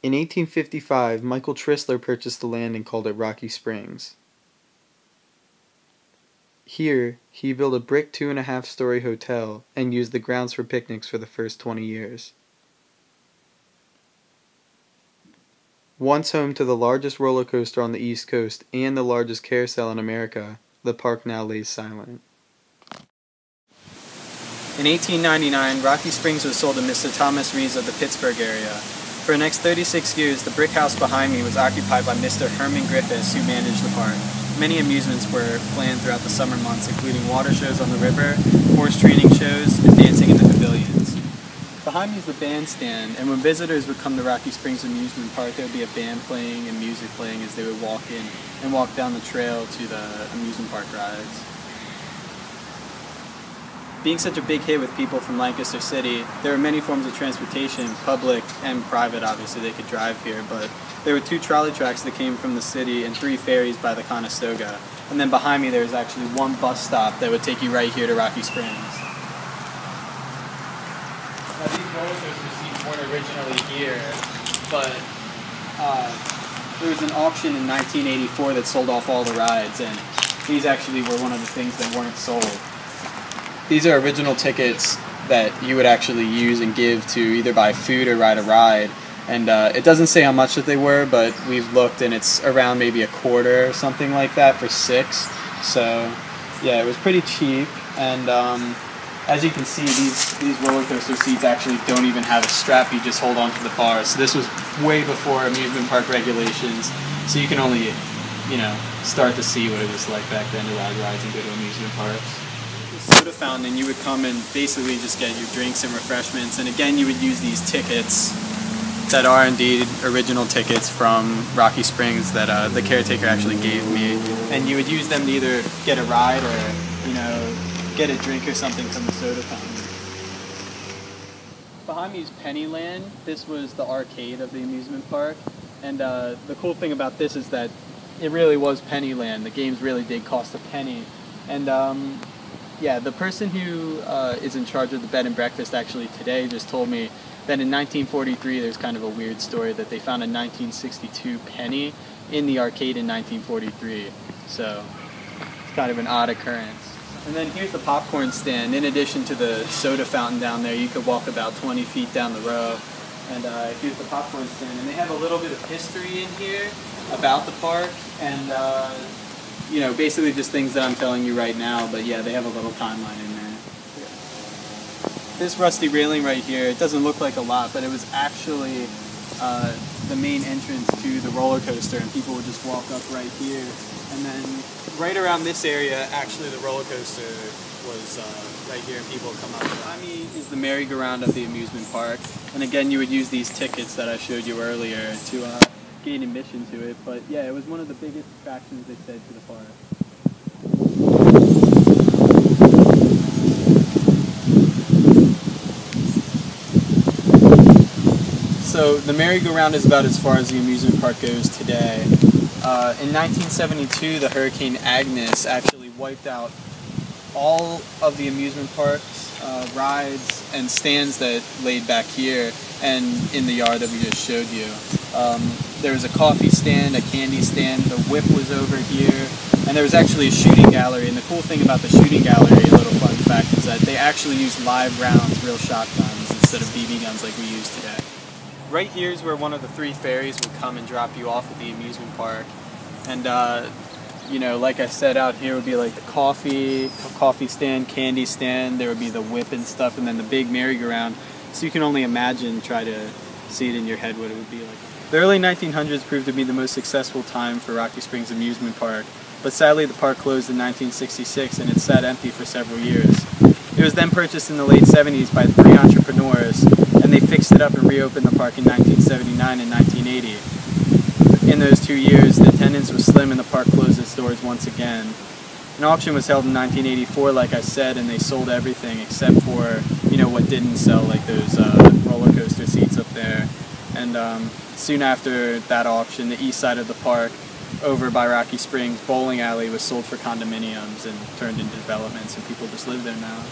In 1855, Michael Tristler purchased the land and called it Rocky Springs. Here, he built a brick 2.5-story hotel and used the grounds for picnics for the first 20 years. Once home to the largest roller coaster on the East Coast and the largest carousel in America, the park now lays silent. In 1899, Rocky Springs was sold to Mr. Thomas Rees of the Pittsburgh area. For the next 36 years, the brick house behind me was occupied by Mr. Herman Griffiths, who managed the park. Many amusements were planned throughout the summer months, including water shows on the river, horse training shows, and dancing in the pavilions. Behind me is the bandstand, and when visitors would come to Rocky Springs Amusement Park, there would be a band playing and music playing as they would walk in and walk down the trail to the amusement park rides. Being such a big hit with people from Lancaster City, there were many forms of transportation, public and private obviously, they could drive here, but there were 2 trolley tracks that came from the city and 3 ferries by the Conestoga. And then behind me there's actually 1 bus stop that would take you right here to Rocky Springs. Now these roller coaster seats weren't originally here, but there was an auction in 1984 that sold off all the rides, and these actually were one of the things that weren't sold. These are original tickets that you would actually use and give to either buy food or ride a ride. And it doesn't say how much that they were, but we've looked and it's around maybe a quarter or something like that for 6. So yeah, it was pretty cheap. And as you can see, these roller coaster seats actually don't even have a strap, you just hold on to the bar. So this was way before amusement park regulations. So you can only, start to see what it was like back then to ride rides and go to amusement parks. Soda fountain, and you would come and basically just get your drinks and refreshments, and again you would use these tickets that are indeed original tickets from Rocky Springs that the caretaker actually gave me, and you would use them to either get a ride or get a drink or something from the soda fountain. Behind me is Pennyland. This was the arcade of the amusement park, and the cool thing about this is that it really was Pennyland. The games really did cost a penny, and yeah, the person who is in charge of the bed and breakfast actually today just told me that in 1943 there's kind of a weird story that they found a 1962 penny in the arcade in 1943. So it's kind of an odd occurrence. And then here's the popcorn stand. In addition to the soda fountain down there, you could walk about 20 feet down the row. And here's the popcorn stand. And they have a little bit of history in here about the park. And basically just things that I'm telling you right now, but yeah, they have a little timeline in there. Yeah. This rusty railing right here, it doesn't look like a lot, but it was actually the main entrance to the roller coaster, and people would just walk up right here. And then right around this area, actually the roller coaster was right here, and people would come up. Behind me is the merry-go-round of the amusement park, and again, you would use these tickets that I showed you earlier to gain admission to it, but yeah, it was one of the biggest attractions, they said, to the park. So the merry-go-round is about as far as the amusement park goes today. In 1972, the Hurricane Agnes actually wiped out all of the amusement parks, rides, and stands that laid back here and in the yard that we just showed you. There was a coffee stand, a candy stand, the whip was over here, and there was actually a shooting gallery. And the cool thing about the shooting gallery, a little fun fact, is that they actually used live rounds, real shotguns, instead of BB guns like we use today. Right here is where one of the 3 ferries would come and drop you off at the amusement park. And like I said, out here would be like the coffee stand, candy stand, there would be the whip and stuff, and then the big merry-go-round. So you can only imagine, try to see it in your head what it would be like. The early 1900s proved to be the most successful time for Rocky Springs Amusement Park, but sadly the park closed in 1966 and it sat empty for several years. It was then purchased in the late 70s by 3 entrepreneurs, and they fixed it up and reopened the park in 1979 and 1980. In those 2 years, the attendance was slim and the park closed its doors once again. An auction was held in 1984, like I said, and they sold everything except for, what didn't sell, like those roller coaster seats up there. And soon after that auction, the east side of the park, over by Rocky Springs bowling alley, was sold for condominiums and turned into developments, and people just live there now.